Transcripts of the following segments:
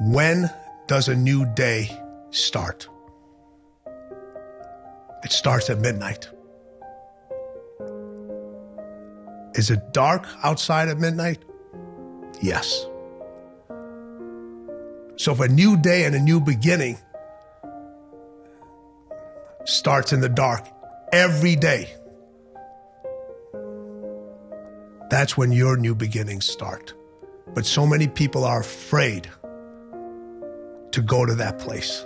When does a new day start? It starts at midnight. Is it dark outside at midnight? Yes. So if a new day and a new beginning starts in the dark every day, that's when your new beginnings start. But so many people are afraid to go to that place.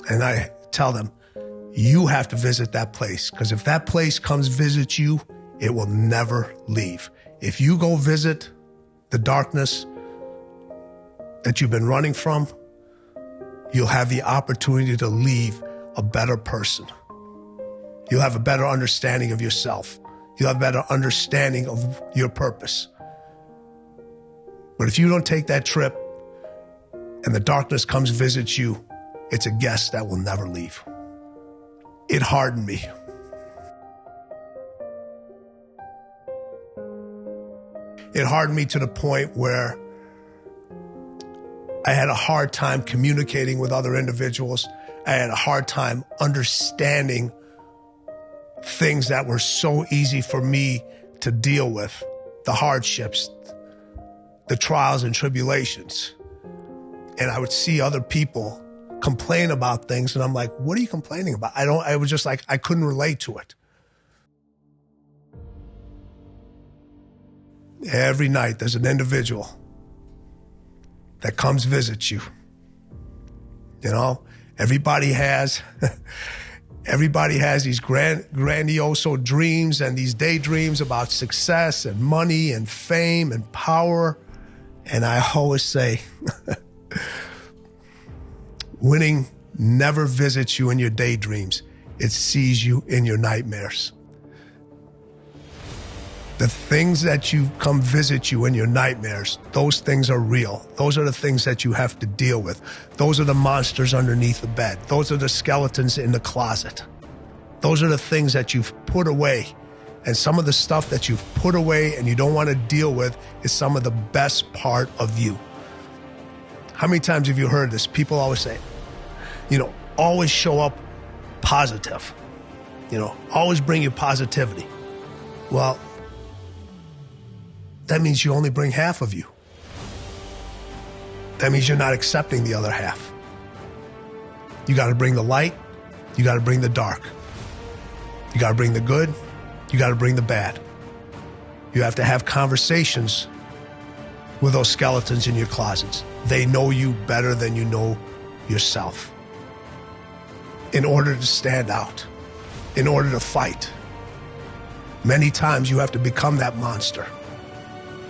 And I tell them, you have to visit that place, because if that place comes visit you, it will never leave. If you go visit the darkness that you've been running from, you'll have the opportunity to leave a better person. You'll have a better understanding of yourself. You'll have a better understanding of your purpose. But if you don't take that trip and the darkness comes visit you, it's a guest that will never leave. It hardened me. It hardened me to the point where I had a hard time communicating with other individuals. I had a hard time understanding things that were so easy for me to deal with, the hardships, the trials and tribulations. And I would see other people complain about things, and I'm like, what are you complaining about? I was just like, I couldn't relate to it. Every night there's an individual that comes visit you. You know, everybody has these grandiose dreams and these daydreams about success and money and fame and power. And I always say, winning never visits you in your daydreams. It sees you in your nightmares. The things that you come visit you in your nightmares, those things are real. Those are the things that you have to deal with. Those are the monsters underneath the bed. Those are the skeletons in the closet. Those are the things that you've put away. And some of the stuff that you've put away and you don't want to deal with is some of the best part of you. How many times have you heard this? People always say, you know, always show up positive. You know, always bring your positivity. Well, that means you only bring half of you. That means you're not accepting the other half. You got to bring the light. You got to bring the dark. You got to bring the good. You got to bring the bad. You have to have conversations with those skeletons in your closets. They know you better than you know yourself. In order to stand out, in order to fight, many times you have to become that monster.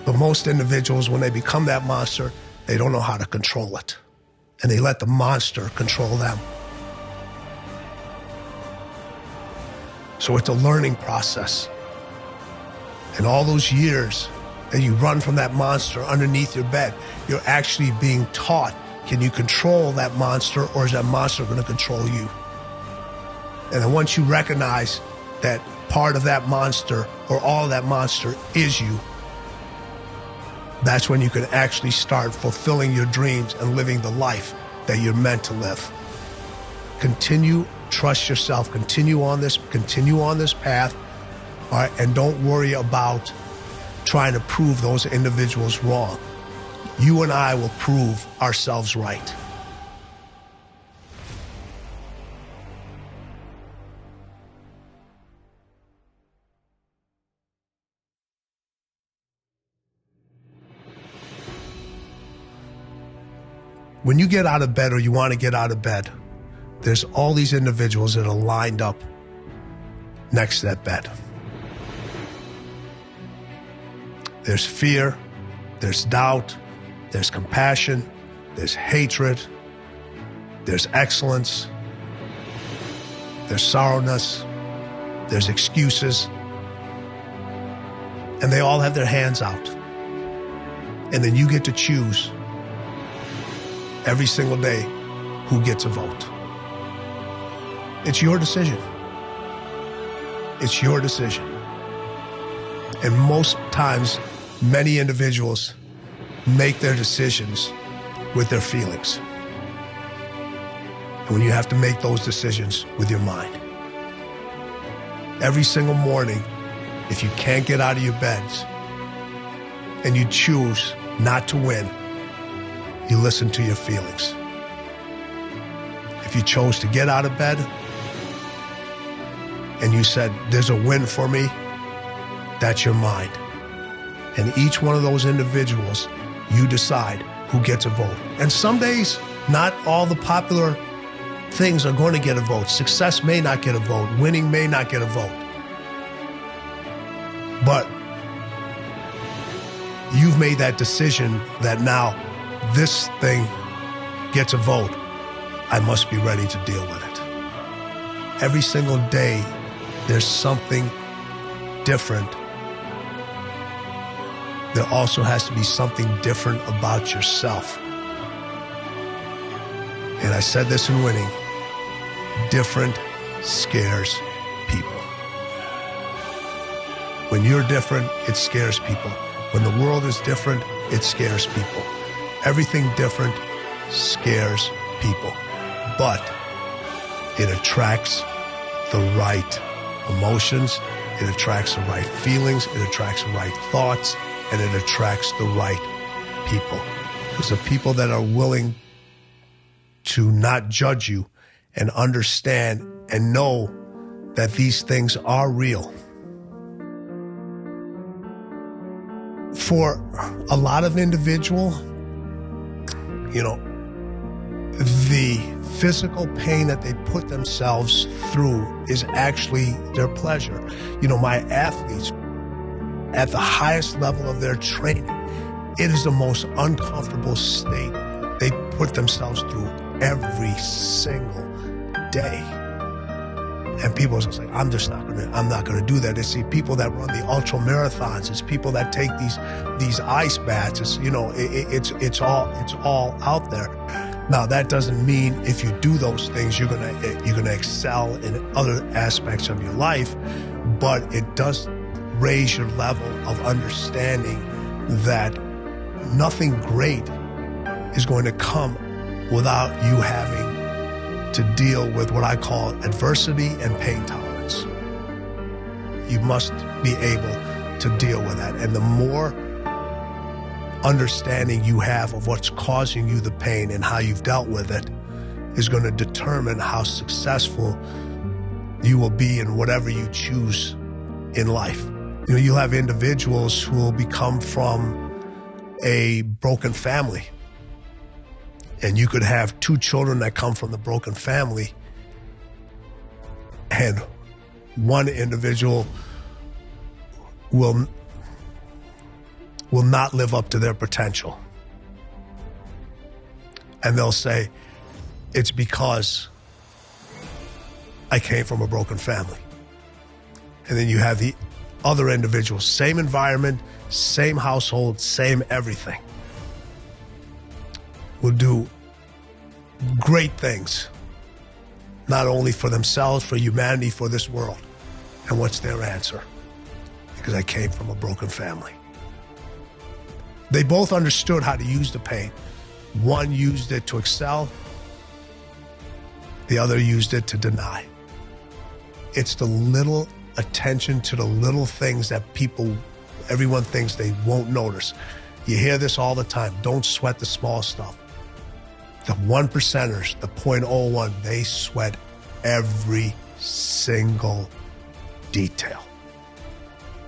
But most individuals, when they become that monster, they don't know how to control it. And they let the monster control them. So it's a learning process. And all those years that you run from that monster underneath your bed, you're actually being taught, can you control that monster, or is that monster going to control you? And then once you recognize that part of that monster or all of that monster is you, that's when you can actually start fulfilling your dreams and living the life that you're meant to live. Continue, trust yourself, continue on this path, all right, and don't worry about trying to prove those individuals wrong. You and I will prove ourselves right. When you get out of bed or you want to get out of bed, there's all these individuals that are lined up next to that bed. There's fear, there's doubt, there's compassion, there's hatred, there's excellence, there's sorrowness, there's excuses, and they all have their hands out. And then you get to choose every single day who gets a vote. It's your decision. It's your decision. And most times, many individuals make their decisions with their feelings. And when you have to make those decisions with your mind. Every single morning, if you can't get out of your beds and you choose not to win, you listen to your feelings. If you chose to get out of bed and you said, there's a win for me, that's your mind. And each one of those individuals, you decide who gets a vote. And some days, not all the popular things are going to get a vote. Success may not get a vote. Winning may not get a vote. But you've made that decision that now this thing gets a vote. I must be ready to deal with it. Every single day, there's something different. There also has to be something different about yourself. And I said this in Winning, different scares people. When you're different, it scares people. When the world is different, it scares people. Everything different scares people. But it attracts the right emotions, it attracts the right feelings, it attracts the right thoughts, and it attracts the right people. Because the people that are willing to not judge you and understand and know that these things are real. For a lot of individual, the physical pain that they put themselves through is actually their pleasure. My athletes, at the highest level of their training, it is the most uncomfortable state they put themselves through every single day. And people are just like, I'm not gonna do that. It's the people that run the ultra marathons. It's people that take these ice baths. It's all out there. Now that doesn't mean if you do those things you're gonna excel in other aspects of your life, but it does raise your level of understanding that nothing great is going to come without you having to deal with what I call adversity and pain tolerance. You must be able to deal with that. And the more understanding you have of what's causing you the pain and how you've dealt with it is going to determine how successful you will be in whatever you choose in life. You'll have individuals who will become from a broken family. And you could have two children that come from the broken family, and one individual will not live up to their potential. And they'll say, it's because I came from a broken family. And then you have the other individual, same environment, same household, same everything, will do great things, not only for themselves, for humanity, for this world. And what's their answer? Because I came from a broken family. They both understood how to use the pain. One used it to excel. The other used it to deny. It's the little attention to the little things that everyone thinks they won't notice. You hear this all the time. Don't sweat the small stuff. The 1%ers, the 0.01, they sweat every single detail.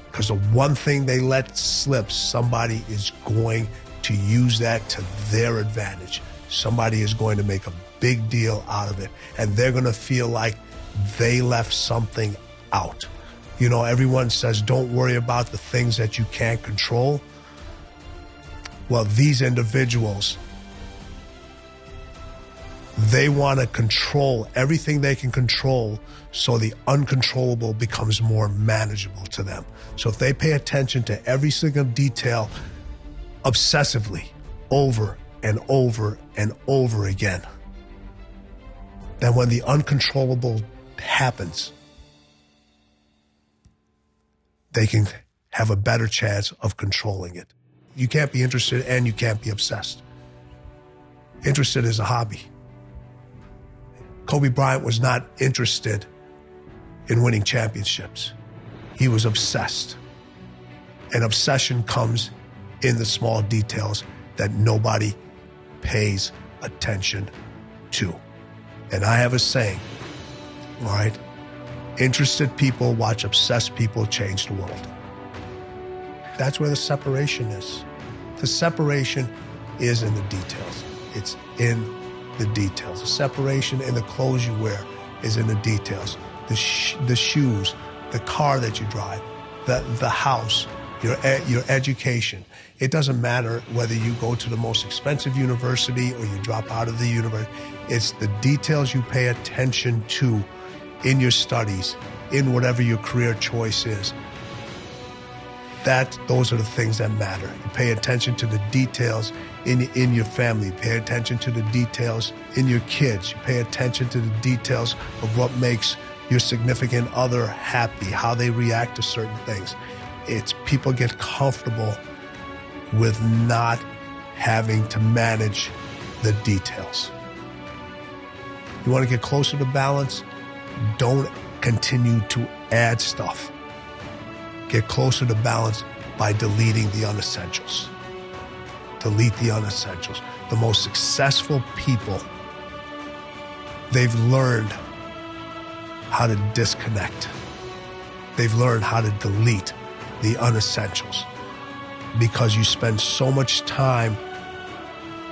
Because the one thing they let slip, somebody is going to use that to their advantage. Somebody is going to make a big deal out of it. And they're going to feel like they left something out. Everyone says, don't worry about the things that you can't control. Well, these individuals, they want to control everything they can control so the uncontrollable becomes more manageable to them. So if they pay attention to every single detail obsessively over and over and over again, then when the uncontrollable happens, they can have a better chance of controlling it. You can't be interested and you can't be obsessed. Interested is a hobby. Kobe Bryant was not interested in winning championships. He was obsessed. And obsession comes in the small details that nobody pays attention to. And I have a saying, all right? Interested people watch obsessed people change the world. That's where the separation is. The separation is in the details. It's in the details. The separation in the clothes you wear is in the details. The shoes, the car that you drive, the house, your education. It doesn't matter whether you go to the most expensive university or you drop out of the university. It's the details you pay attention to in your studies, in whatever your career choice is. Those are the things that matter. You pay attention to the details in your family. You pay attention to the details in your kids. You pay attention to the details of what makes your significant other happy, how they react to certain things. It's people get comfortable with not having to manage the details. You want to get closer to balance? Don't continue to add stuff. Get closer to balance by deleting the unessentials. Delete the unessentials. The most successful people, they've learned how to disconnect. They've learned how to delete the unessentials because you spend so much time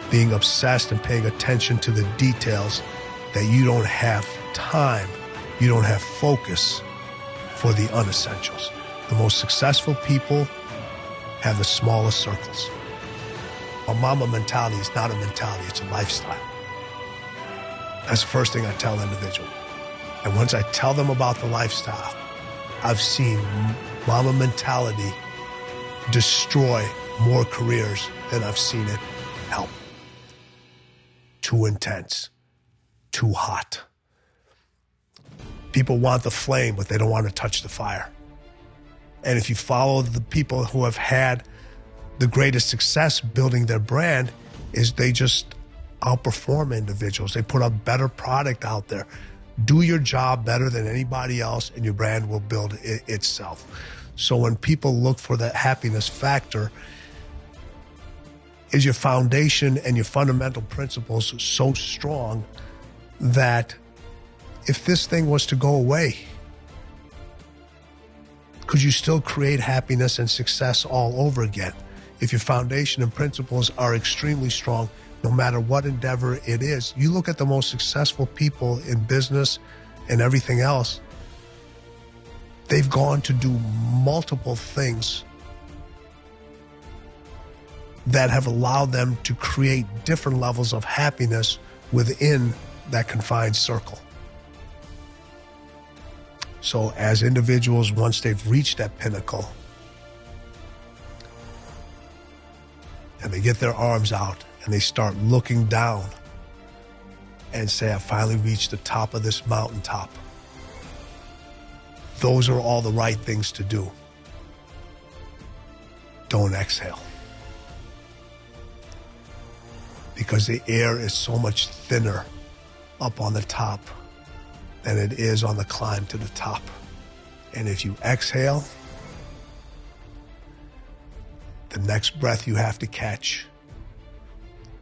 being obsessed and paying attention to the details that you don't have time, you don't have focus for the unessentials. The most successful people have the smallest circles. A MAMBA mentality is not a mentality, it's a lifestyle. That's the first thing I tell an individual. And once I tell them about the lifestyle, I've seen MAMBA mentality destroy more careers than I've seen it help. Too intense, too hot. People want the flame, but they don't want to touch the fire. And if you follow the people who have had the greatest success building their brand, is they just outperform individuals. They put a better product out there. Do your job better than anybody else and your brand will build itself. So when people look for that happiness factor, is your foundation and your fundamental principles so strong that if this thing was to go away, could you still create happiness and success all over again? If your foundation and principles are extremely strong, no matter what endeavor it is, you look at the most successful people in business and everything else, they've gone to do multiple things that have allowed them to create different levels of happiness within that confined circle. So as individuals, once they've reached that pinnacle and they get their arms out and they start looking down and say, I finally reached the top of this mountaintop. Those are all the right things to do. Don't exhale. Because the air is so much thinner up on the top than it is on the climb to the top. And if you exhale, the next breath you have to catch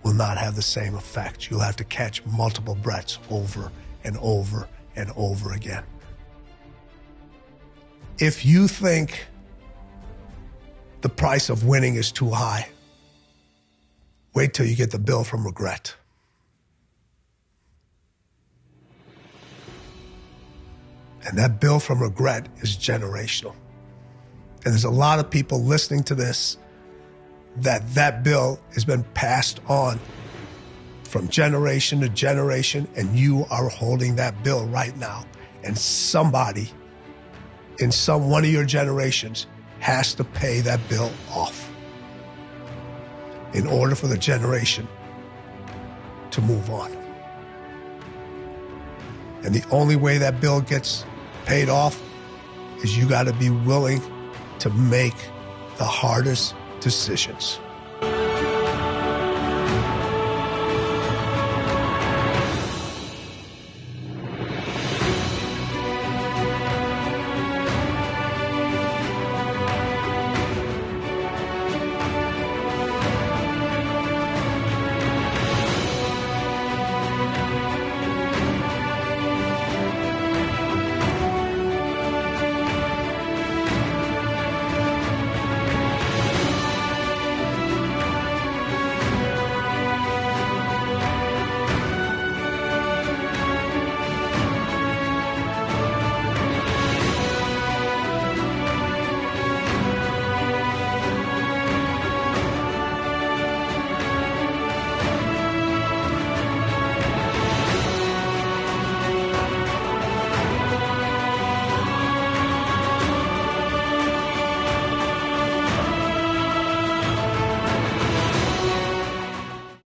will not have the same effect. You'll have to catch multiple breaths over and over and over again. If you think the price of winning is too high, wait till you get the bill from regret. And that bill from regret is generational. And there's a lot of people listening to this that bill has been passed on from generation to generation, and you are holding that bill right now. And somebody in one of your generations has to pay that bill off in order for the generation to move on. And the only way that bill gets paid off is you got to be willing to make the hardest decisions.